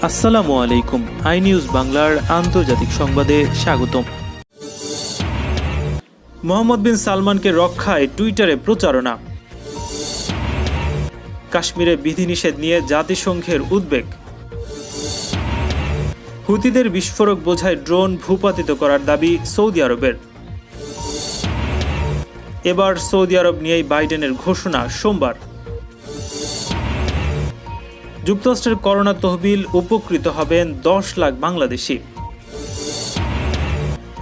আসসালামু আলাইকুম। I news বাংলার আন্তর্জাতিক সংবাদে স্বাগতম। মোহাম্মদ বিন সালমানকে রক্ষায় টুইটারে প্রচারণা। কাশ্মীরে বিধিনিষেধ নিয়ে জাতিসংঘের উদ্বেগ। হুতিদের বিস্ফোরক বোঝাই ড্রোন ভূপাতিত করার দাবি সৌদি আরবের। এবার সৌদি আরব নিয়েই বাইডেনের ঘোষণা সোমবার। যুক্তরাষ্ট্রের করোনা তহবিল উপকৃত হবেন 10 লাখ বাংলাদেশি।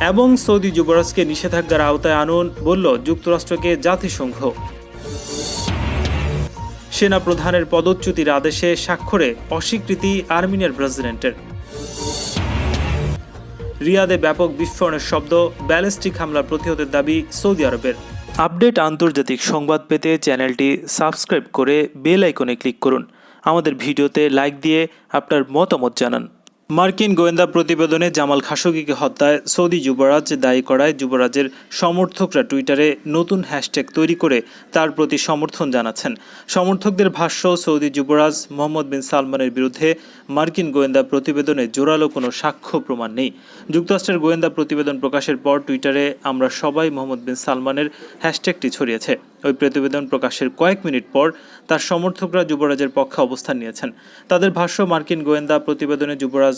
এবং সৌদি যুবরাজকে নিষেধাজ্ঞার আওতায় আনুন বলল যুক্তরাষ্ট্রকে জাতিসংঘ। সেনা প্রধানের পদচ্যুতির আদেশে স্বাক্ষরে অস্বীকৃতি আর্মেনিয়ার প্রেসিডেন্টের। রিয়াদে ব্যাপক বিস্ফোরণের শব্দ, ব্যালিস্টিক হামলা প্রতিহতের দাবি সৌদি আরবের। আপডেট আন্তর্জাতিক সংবাদ পেতে চ্যানেলটি সাবস্ক্রাইব করে বেল আইকনে ক্লিক করুন। আমাদের ভিডিওতে লাইক দিয়ে আপনার মতামত জানান। মার্কিন গোয়েন্দা প্রতিবেদনে জামাল খাশোগিকে হত্যায় সৌদি যুবরাজ দায়ী করায় যুবরাজের সমর্থকরা টুইটারে নতুন হ্যাশট্যাগ তৈরি করে তার প্রতি সমর্থন জানাচ্ছেন। সমর্থকদের ভাষ্য, সৌদি যুবরাজ মোহাম্মদ বিন সালমানের বিরুদ্ধে মার্কিন গোয়েন্দা প্রতিবেদনে জোরালো কোনো সাক্ষ্য প্রমাণ নেই। যুক্তরাষ্ট্রের গোয়েন্দা প্রতিবেদন প্রকাশের পর টুইটারে আমরা সবাই মোহাম্মদ বিন সালমানের হ্যাশট্যাগটি ছড়িয়েছে। ওই প্রতিবেদন প্রকাশের কয়েক মিনিট পর তার সমর্থকরা যুবরাজের পক্ষে অবস্থান নিয়েছেন। তাদের ভাষ্য, মার্কিন গোয়েন্দা প্রতিবেদনে যুবরাজ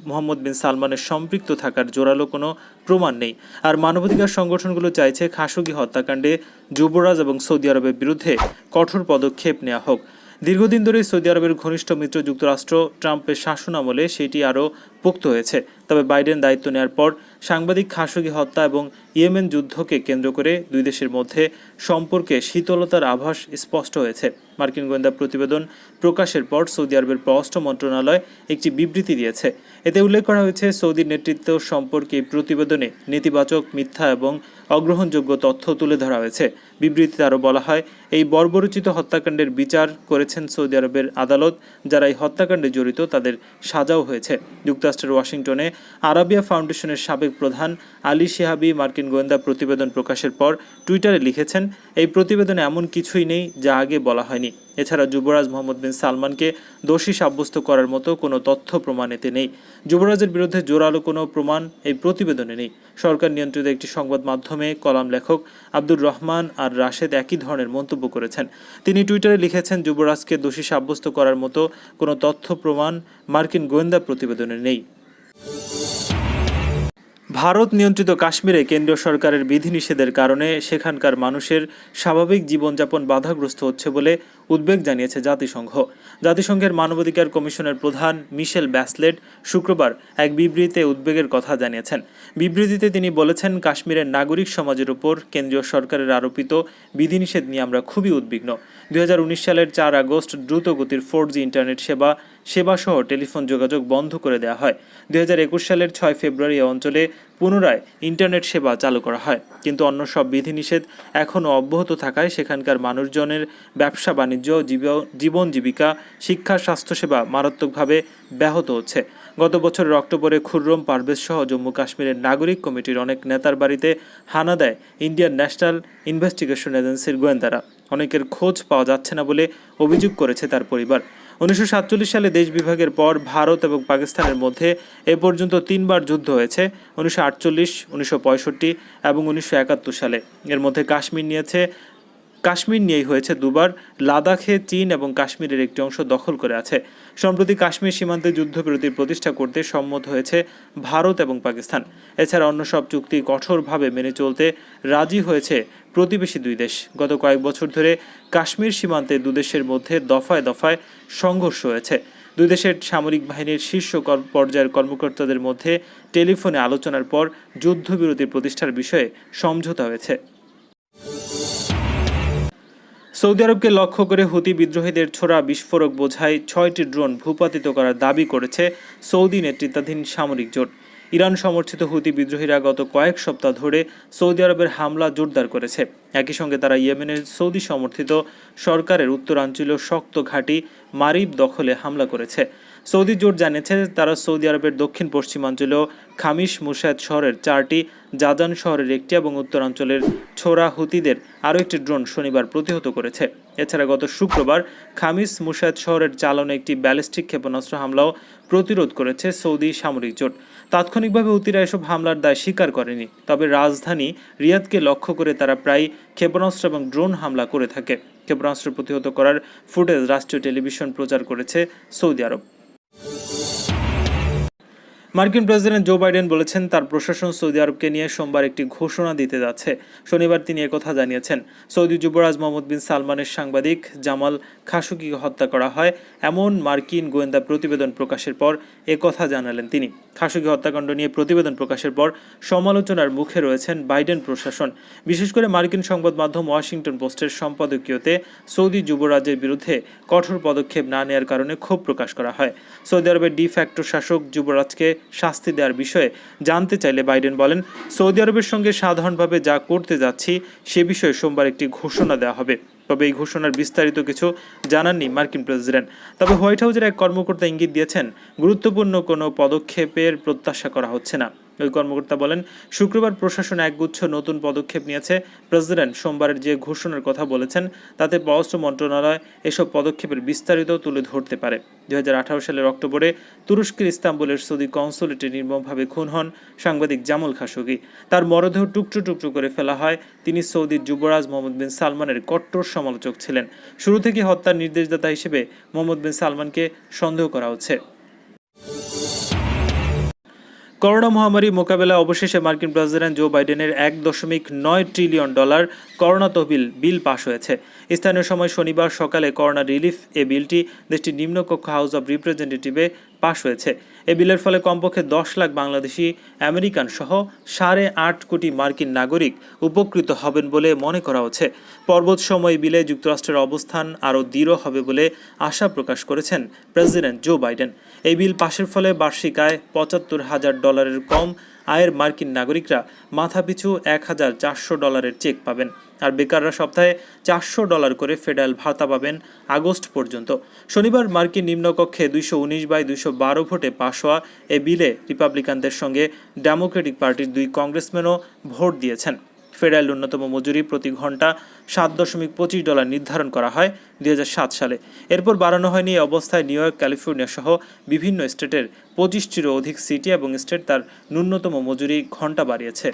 মোহাম্মদ বিন সালমানের সম্পৃক্ত থাকার জোরালো কোনো প্রমাণ নেই। আর মানবাধিকার সংগঠনগুলো চাইছে খাশোগি হত্যাকাণ্ডে যুবরাজ এবং সৌদি আরবের বিরুদ্ধে কঠোর পদক্ষেপ নেওয়া হোক। দীর্ঘদিন ধরে সৌদি আরবের ঘনিষ্ঠ মিত্র যুক্তরাষ্ট্র ট্রাম্পের শাসনামলে সেটি আরও পোক্ত হয়েছে। তবে বাইডেন দায়িত্ব নেওয়ার পর সাংবাদিক খাশোগি হত্যা এবং ইয়েমেন যুদ্ধকে কেন্দ্র করে দুই দেশের মধ্যে সম্পর্কে শীতলতার আভাস স্পষ্ট হয়েছে। মার্কিন গোয়েন্দা প্রতিবেদন প্রকাশের পর সৌদি আরবের পররাষ্ট্র মন্ত্রণালয় একটি বিবৃতি দিয়েছে। এতে উল্লেখ করা হয়েছে, সৌদির নেতৃত্ব সম্পর্কে এই প্রতিবেদনে নেতিবাচক, মিথ্যা এবং অগ্রহণযোগ্য তথ্য তুলে ধরা হয়েছে। বিবৃতিতে আরও বলা হয়, এই বর্বরোচিত হত্যাকাণ্ডের বিচার করেছেন সৌদি আরবের আদালত। যারা এই হত্যাকাণ্ডে জড়িত তাদের সাজাও হয়েছে। যুক্তরাষ্ট্রের ওয়াশিংটনে আরাবিয়া ফাউন্ডেশনের সাবেক প্রধান আলী শিহাবি মার্কিন গোয়েন্দা প্রতিবেদন প্রকাশের পর টুইটারে লিখেছেন, এই প্রতিবেদনে এমন কিছুই নেই যা আগে বলা হয়নি। এছাড়া যুবরাজ মোহাম্মদ বিন সালমানকে দোষী সাব্যস্ত করার মতো কোনো তথ্য প্রমাণ এতে নেই। যুবরাজের বিরুদ্ধে জোরালো কোনো প্রমাণ এই প্রতিবেদনে নেই। সরকার নিয়ন্ত্রিত একটি সংবাদ মাধ্যমে কলাম লেখক আব্দুর রহমান আর রাশেদ একই ধরনের মন্তব্য করেছেন। তিনি টুইটারে লিখেছেন, যুবরাজকে দোষী সাব্যস্ত করার মতো কোনো তথ্য প্রমাণ মার্কিন গোয়েন্দা প্রতিবেদনে নেই। ভারত নিয়ন্ত্রিত কাশ্মীরে কেন্দ্রীয় সরকারের বিধিনিষেধের কারণে সেখানকার মানুষের স্বাভাবিক জীবনযাপন বাধাগ্রস্ত হচ্ছে বলে উদ্বেগ জানিয়েছে জাতিসংঘ। জাতিসংঘের মানবাধিকার কমিশনের প্রধান মিশেল ব্যাসলেট শুক্রবার এক বিবৃতিতে উদ্বেগের কথা জানিয়েছেন। বিবৃতিতে তিনি বলেছেন, কাশ্মীরের নাগরিক সমাজের উপর কেন্দ্রীয় সরকারের আরোপিত বিধিনিষেধ নিয়ে আমরা খুবই উদ্বিগ্ন। 2019 সালের 4 আগস্ট দ্রুতগতির 4G ইন্টারনেট সেবাসহ টেলিফোন যোগাযোগ বন্ধ করে দেওয়া হয়। 2021 সালের 6 ফেব্রুয়ারি এ অঞ্চলে পুনরায় ইন্টারনেট সেবা চালু করা হয়। কিন্তু অন্য সব বিধিনিষেধ এখনও অব্যাহত থাকায় সেখানকার মানুষজনের ব্যবসা বাণিজ্য, জীবন জীবিকা, শিক্ষা, স্বাস্থ্যসেবা মারাত্মকভাবে ব্যাহত হচ্ছে। গত বছরের অক্টোবরে খুররম পারভেজ সহ জম্মু কাশ্মীরের নাগরিক কমিটির অনেক নেতার বাড়িতে হানা দেয় ইন্ডিয়ান ন্যাশনাল ইনভেস্টিগেশন এজেন্সির গোয়েন্দারা। অনেকের খোঁজ পাওয়া যাচ্ছে না বলে অভিযোগ করেছে তার পরিবার। 1947 সালে দেশ বিভাগের পর ভারত এবং পাকিস্তানের মধ্যে এ পর্যন্ত 3 বার যুদ্ধ হয়েছে, 1948, 1965 এবং 1971 সালে। এর মধ্যে কাশ্মীর নিয়েই হয়েছে 2 বার। লাদাখে চীন এবং কাশ্মীরের একটি অংশ দখল করে আছে। সম্প্রতি কাশ্মীর সীমান্তে যুদ্ধবিরতি প্রতিষ্ঠা করতে সম্মত হয়েছে ভারত এবং পাকিস্তান। এছাড়া অন্য সব চুক্তি কঠোরভাবে মেনে চলতে রাজি হয়েছে প্রতিবেশী 2 দেশ। গত কয়েক বছর ধরে কাশ্মীর সীমান্তে 2 দেশের মধ্যে দফায় দফায় সংঘর্ষ হয়েছে। 2 দেশের সামরিক বাহিনীর শীর্ষ পর্যায়ের কর্মকর্তাদের মধ্যে টেলিফোনে আলোচনার পর যুদ্ধবিরতি প্রতিষ্ঠার বিষয়ে সমঝোতা হয়েছে। সৌদি আরবকে লক্ষ্য করে হুতি বিদ্রোহীদের ছোড়া বিস্ফোরক বোঝাই 6টি ড্রোন ভূপাতিত করার দাবি করেছে সৌদি নেতৃত্বাধীন সামরিক জোট। ইরান সমর্থিত হুতি বিদ্রোহীরা গত কয়েক সপ্তাহ ধরে সৌদি আরবের হামলা জোরদার করেছে। একই সঙ্গে তারা ইয়েমেনের সৌদি সমর্থিত সরকারের উত্তরাঞ্চলীয় শক্ত ঘাঁটি মারিব দখলে হামলা করেছে। সৌদি জোট জানিয়েছে তারা সৌদি আরবের দক্ষিণ পশ্চিমাঞ্চলীয় খামিস মুশায়েদ শহরের 4টি, জাজান শহরের 1টি এবং উত্তরাঞ্চলের ছোরা হুতিদের আরও একটি ড্রোন শনিবার প্রতিহত করেছে। এছাড়া গত শুক্রবার খামিস মুশায়েদ শহরের চালানো একটি ব্যালিস্টিক ক্ষেপণাস্ত্র হামলাও প্রতিরোধ করেছে সৌদি সামরিক জোট। তাৎক্ষণিকভাবে হুতিরা এসব হামলার দায় স্বীকার করেনি, তবে রাজধানী রিয়াদকে লক্ষ্য করে তারা প্রায় ক্ষেপণাস্ত্র এবং ড্রোন হামলা করে থাকে। ক্ষেপণাস্ত্র প্রতিহত করার ফুটেজ রাষ্ট্রীয় টেলিভিশন প্রচার করেছে সৌদি আরব। মার্কিন প্রেসিডেন্ট জো বাইডেন বলেছেন তার প্রশাসন সৌদি আরবকে নিয়ে সোমবার একটি ঘোষণা দিতে যাচ্ছে। শনিবার তিনি একথা জানিয়েছেন। সৌদি যুবরাজ মোহাম্মদ বিন সালমানের সাংবাদিক জামাল খাশোগিকে হত্যা করা হয় এমন মার্কিন গোয়েন্দা প্রতিবেদন প্রকাশের পর একথা জানালেন তিনি। খাশোগি হত্যাকাণ্ড নিয়ে প্রতিবেদন প্রকাশের পর সমালোচনার মুখে রয়েছেন বাইডেন প্রশাসন। বিশেষ করে মার্কিন সংবাদ মাধ্যম ওয়াশিংটন পোস্টের সম্পাদকীয়তে সৌদি যুবরাজের বিরুদ্ধে কঠোর পদক্ষেপ না নেওয়ার কারণে ক্ষোভ প্রকাশ করা হয়। সৌদি আরবের ডি ফ্যাক্টো শাসক যুবরাজকে শাস্তি দেওয়ার বিষয়ে জানতে চাইলে বাইডেন বলেন, সৌদি আরবের সঙ্গে সাধারণভাবে যা করতে যাচ্ছি সে বিষয়ে সোমবার একটি ঘোষণা দেওয়া হবে। তবে এই ঘোষণার বিস্তারিত কিছু জানাননি মার্কিন প্রেসিডেন্ট। তবে হোয়াইট হাউসের এক কর্মকর্তা ইঙ্গিত দিয়েছেন গুরুত্বপূর্ণ কোনো পদক্ষেপের প্রত্যাশা করা হচ্ছে না। ওই কর্মকর্তা বলেন, শুক্রবার প্রশাসন একগুচ্ছ নতুন পদক্ষেপ নিয়েছে। প্রেসিডেন্ট সোমবারের যে ঘোষণার কথা বলেছেন তাতে পররাষ্ট্র মন্ত্রণালয় এসব পদক্ষেপের বিস্তারিত তুলে ধরতে পারে। 2018 সালের অক্টোবরে তুরস্কের ইস্তাম্বুলের সৌদি কনসুলেটে নির্মমভাবে খুন হন সাংবাদিক জামাল খাশোগি। তার মরদেহ টুকরো টুকরো করে ফেলা হয়। তিনি সৌদির যুবরাজ মোহাম্মদ বিন সালমানের কট্টর সমালোচক ছিলেন। শুরু থেকে হত্যার নির্দেশদাতা হিসেবে মোহাম্মদ বিন সালমানকে সন্দেহ করা হচ্ছে। করোনা মহামারী মোকাবেলায় অবশেষে মার্কিন প্রেসিডেন্ট জো বাইডেনের $1.9 ট্রিলিয়ন করোনা তহবিল বিল পাশ হয়েছে। স্থানীয় সময় শনিবার সকালে করোনা রিলিফ এ বিলটি দেশটির নিম্নকক্ষ হাউস অব রিপ্রেজেন্টেটিভে পাশ হয়েছে। এ বিলের ফলে কমপক্ষে 10 লাখ বাংলাদেশি, আমেরিকান সহ 8.5 কোটি মার্কিন নাগরিক উপকৃত হবেন বলে মনে করা হচ্ছে। পরবর্তী সময় বিলে যুক্তরাষ্ট্রের অবস্থান আরও দৃঢ় হবে বলে আশা প্রকাশ করেছেন প্রেসিডেন্ট জো বাইডেন। এই বিল পাশের ফলে বার্ষিক আয় $75,000 কম আয়ের মার্কিন নাগরিকরা মাথাপিছু $1,400 চেক পাবেন, আর বেকাররা সপ্তাহে $400 করে ফেডারেল ভাতা পাবেন আগস্ট পর্যন্ত। শনিবার মার্কিন নিম্নকক্ষে 219/212 ভোটে পাশ হওয়া এ বিলে রিপাবলিকানদের সঙ্গে ডেমোক্রেটিক পার্টির 2 কংগ্রেসম্যানও ভোট দিয়েছেন। ফেডারেল ন্যূনতম মজুরি প্রতি ঘন্টা $7.25 নির্ধারণ করা হয় 2007 সালে। এরপর বাড়ানো হয়নি। এই অবস্থায় নিউ ইয়র্ক, ক্যালিফোর্নিয়া সহ বিভিন্ন স্টেটের 25টিরও অধিক সিটি এবং স্টেট তার ন্যূনতম মজুরি ঘন্টা বাড়িয়েছে।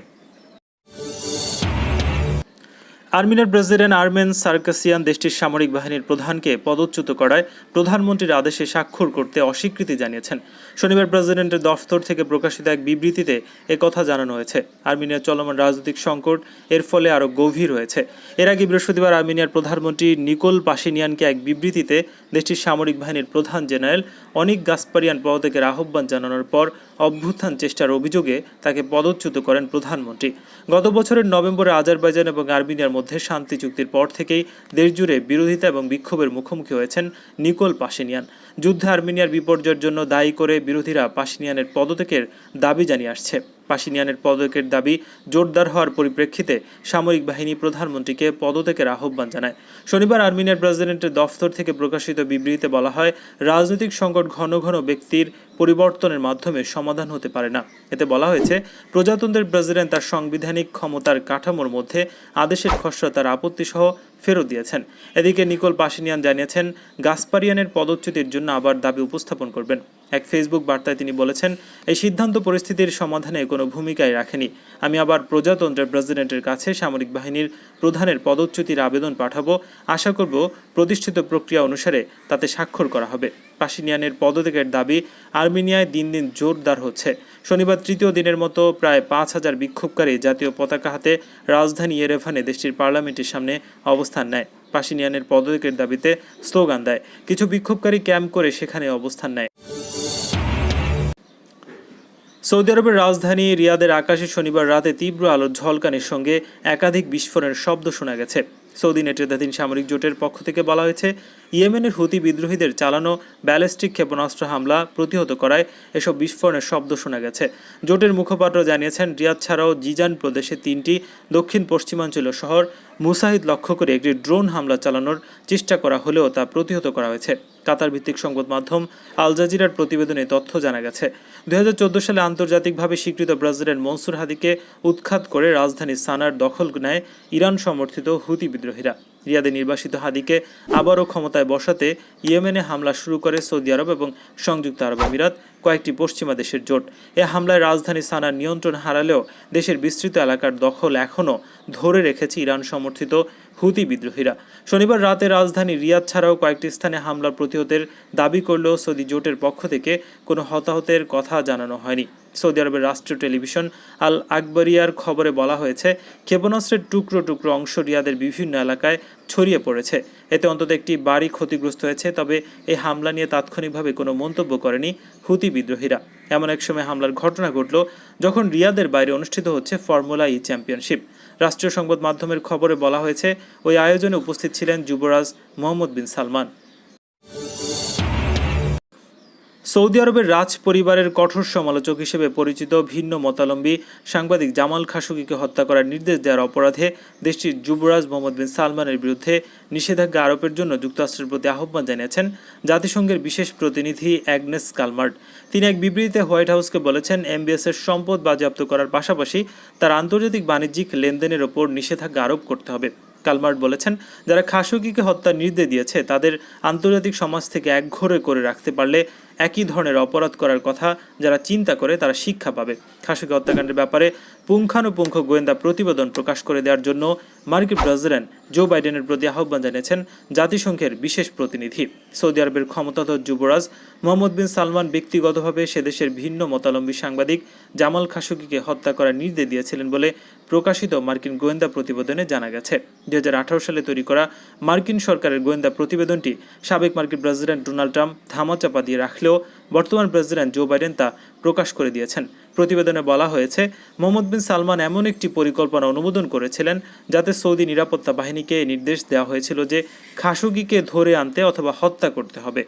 আর্মেনিয়ার প্রেসিডেন্ট আর্মেন সার্কাসিয়ান দেশটির সামরিক বাহিনীর প্রধানকে পদচ্যুত করায় প্রধানমন্ত্রীর আদেশে স্বাক্ষর করতে অস্বীকৃতি জানিয়েছেন। শনিবার প্রেসিডেন্টের দফতর থেকে প্রকাশিত এক বিবৃতিতে একথা জানানো হয়েছে। আর্মেনিয়ার চলমান রাজনৈতিক সংকট এর ফলে আরও গভীর হয়েছে। এর আগে বৃহস্পতিবার আর্মেনিয়ার প্রধানমন্ত্রী নিকোল পাশিনিয়ানকে এক বিবৃতিতে দেশটির সামরিক বাহিনীর প্রধান জেনারেল অনিক গাসপারিয়ান পদত্যাগের আহ্বান জানানোর পর অভ্যুত্থান চেষ্টার অভিযোগে তাকে পদচ্যুত করেন প্রধানমন্ত্রী। গত বছরের নভেম্বরে আজারবাইজান এবং আর্মেনিয়ার মধ্যে শান্তি চুক্তির পর থেকেই দেশজুড়ে বিরোধিতা এবং বিক্ষোভের মুখোমুখি হয়েছেন নিকোল পাশিনিয়ান। যুদ্ধে আর্মেনিয়ার বিপর্যয়ের জন্য দায়ী করে বিরোধীরা পাশিনিয়ানের পদত্যাগের দাবি জানিয়ে আসছে। পাশিনিয়ানের পদত্যাগের দাবি জোরদার হওয়ার পরিপ্রেক্ষিতে সামরিক বাহিনী প্রধানমন্ত্রীকে পদত্যাগের আহ্বান জানায়। শনিবার আর্মেনিয়ার প্রেসিডেন্টের দফতর থেকে প্রকাশিত বিবৃতিতে বলা হয়, রাজনৈতিক সংকট ঘন ঘন ব্যক্তির পরিবর্তনের মাধ্যমে সমাধান হতে পারে না। এতে বলা হয়েছে, প্রজাতন্ত্রের প্রেসিডেন্ট তার সাংবিধানিক ক্ষমতার কাঠামোর মধ্যে আদেশের খসড়া তার আপত্তি সহ ফেরত দিয়েছেন। এদিকে নিকোল পাশিনিয়ান জানিয়েছেন গাসপারিয়ানের পদচ্যুতির জন্য আবার দাবি উপস্থাপন করবেন। এক ফেসবুক বার্তায় তিনি বলেছেন, এই সিদ্ধান্ত পরিস্থিতির সমাধানে কোনো ভূমিকাই রাখেনি। আমি আবার প্রজাতন্ত্রের প্রেসিডেন্টের কাছে সামরিক বাহিনীর প্রধানের পদচ্যুতির আবেদন পাঠাবো। আশা করব প্রতিষ্ঠিত প্রক্রিয়া অনুসারে তাতে স্বাক্ষর করা হবে। পাশিনিয়ানের পদত্যাগের দাবি আর্মেনিয়ায় দিন দিন জোরদার হচ্ছে। শনিবার তৃতীয় দিনের মতো প্রায় 5,000 বিক্ষোভকারী জাতীয় পতাকা হাতে রাজধানী ইয়েরেভানে দেশটির পার্লামেন্টের সামনে অবস্থান নেয়। পাশিনিয়ানের পদত্যাগের দাবিতে স্লোগান দেয়। কিছু বিক্ষোভকারী ক্যাম্প করে সেখানে অবস্থান নেয়। সৌদি আরবের রাজধানী রিয়াদের আকাশে শনিবার রাতে তীব্র আলোর ঝলকানির সঙ্গে একাধিক বিস্ফোরণের শব্দ শোনা গেছে। সৌদি নেতৃত্বাধীন সামরিক জোটের পক্ষ থেকে বলা হয়েছে, ইয়েমেনের হুতি বিদ্রোহীদের চালানো ব্যালিস্টিক ক্ষেপণাস্ত্র হামলা প্রতিহত করায় এসব বিস্ফোরণের শব্দ শোনা গেছে। জোটের মুখপাত্র জানিয়েছেন, রিয়াদ ছাড়াও জিজান প্রদেশে 3টি দক্ষিণ পশ্চিমাঞ্চলীয় শহর মুসাহিদ লক্ষ্য করে একটি ড্রোন হামলা চালানোর চেষ্টা করা হলেও তা প্রতিহত করা হয়েছে। কাতার ভিত্তিক সংবাদ মাধ্যম আল জাজিরার প্রতিবেদনে তথ্য জানা গেছে। 2014 সালে আন্তর্জাতিকভাবে স্বীকৃত প্রেসিডেন্ট মনসুর হাদিকে উৎখাত করে রাজধানী সানার দখল নেয় ইরান সমর্থিত হুতি বিদ্রোহীরা। রিয়াদে নির্বাসিত হাদিকে আবারও ক্ষমতায় বসাতে ইয়েমেনে হামলা শুরু করে সৌদি আরব এবং সংযুক্ত আরব আমিরাত, কয়েকটি পশ্চিমা দেশের জোট। এ হামলায় রাজধানী সানার নিয়ন্ত্রণ হারালেও দেশের বিস্তৃত এলাকার দখল এখনও ধরে রেখেছে ইরান সমর্থিত হুতি বিদ্রোহীরা। শনিবার রাতে রাজধানী রিয়াদ ছাড়াও কয়েকটি স্থানে হামলার প্রতিহতের দাবি করলেও সৌদি জোটের পক্ষ থেকে কোনো হতাহতের কথা জানানো হয়নি। সৌদি আরবের রাষ্ট্রীয় টেলিভিশন আল আকবরিয়ার খবরে বলা হয়েছে, ক্ষেপণাস্ত্রের টুকরো টুকরো অংশ রিয়াদের বিভিন্ন এলাকায় ছড়িয়ে পড়েছে। এতে অন্তত একটি বাড়ি ক্ষতিগ্রস্ত হয়েছে। তবে এই হামলা নিয়ে তাৎক্ষণিকভাবে কোনো মন্তব্য করেনি হুতি বিদ্রোহীরা। এমন এক সময় হামলার ঘটনা ঘটল যখন রিয়াদের বাইরে অনুষ্ঠিত হচ্ছে ফর্মুলা ই চ্যাম্পিয়নশিপ। রাষ্ট্রীয় সংবাদ মাধ্যমের খবরে বলা হয়েছে, ওই আয়োজনে উপস্থিত ছিলেন যুবরাজ মোহাম্মদ বিন সালমান। সৌদি আরবের রাজ পরিবারের কঠোর সমালোচক হিসেবে পরিচিত ভিন্ন মতাবলম্বী সাংবাদিক জামাল খাশোগিকে হত্যা করার নির্দেশ দেওয়ার অপরাধে দেশটির যুবরাজ মোহাম্মদ বিন সালমানের বিরুদ্ধে নিষেধাজ্ঞা আরোপের জন্য যুক্তরাষ্ট্রের প্রতি আহ্বান জানিয়েছেন জাতিসংঘের বিশেষ প্রতিনিধি অ্যাগনেস কালমার্ট। তিনি এক বিবৃতিতে হোয়াইট হাউসকে বলেছেন, এমবিএসের সম্পদ বাজেয়াপ্ত করার পাশাপাশি তার আন্তর্জাতিক বাণিজ্যিক লেনদেনের ওপর নিষেধাজ্ঞা আরোপ করতে হবে। কালমার্ট বলেছেন, যারা খাশোগিকে হত্যার নির্দেশ দিয়েছে তাদের আন্তর্জাতিক সমাজ থেকে একঘরে করে রাখতে পারলে একই ধরনের অপরাধ করার কথা যারা চিন্তা করে তারা শিক্ষা পাবে। খাশোগি হত্যাকাণ্ডের ব্যাপারে পুঙ্খানুপুঙ্খ গোয়েন্দা প্রতিবেদন প্রকাশ করে দেওয়ার জন্য মার্কিন প্রেসিডেন্ট জো বাইডেনের প্রতি আহ্বান জানিয়েছেন জাতিসংঘের বিশেষ প্রতিনিধি। সৌদি আরবের ক্ষমতাধর যুবরাজ মোহাম্মদ বিন সালমান ব্যক্তিগতভাবে সেদেশের ভিন্ন মতাবলম্বী সাংবাদিক জামাল খাশোগিকে হত্যা করার নির্দেশ দিয়েছিলেন বলে প্রকাশিত মার্কিন গোয়েন্দা প্রতিবেদনে জানা গেছে। 2018 সালে তৈরি করা মার্কিন সরকারের গোয়েন্দা প্রতিবেদনটি সাবেক মার্কিন প্রেসিডেন্ট ডোনাল্ড ট্রাম্প ধামাচাপা দিয়ে রাখলেও বর্তমান প্রেসিডেন্ট জো বাইডেন তা প্রকাশ করে দিয়েছেন। প্রতিবেদনে বলা হয়েছে, মোহাম্মদ বিন সালমান এমন একটি পরিকল্পনা অনুমোদন করেছিলেন যাতে সৌদি নিরাপত্তা বাহিনীকে নির্দেশ দেওয়া হয়েছিল যে খাশোগিকে ধরে আনতে অথবা হত্যা করতে হবে।